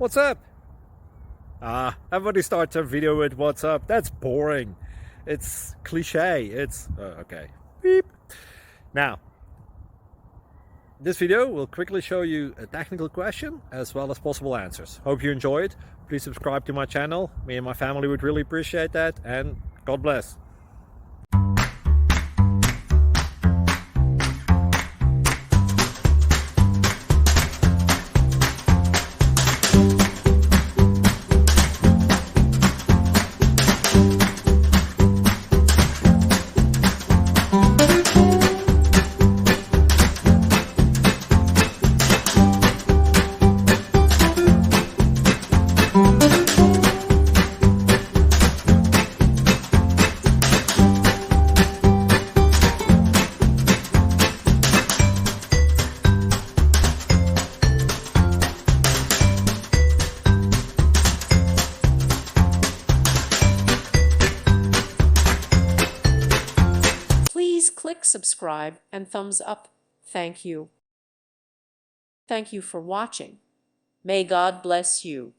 What's up? Everybody starts their video with what's up. That's boring. It's cliche. It's okay. Beep. Now, this video will quickly show you a technical question as well as possible answers. Hope you enjoy it. Please subscribe to my channel. Me and my family would really appreciate that, and God bless. Please click subscribe and thumbs up. Thank you. Thank you for watching. May God bless you.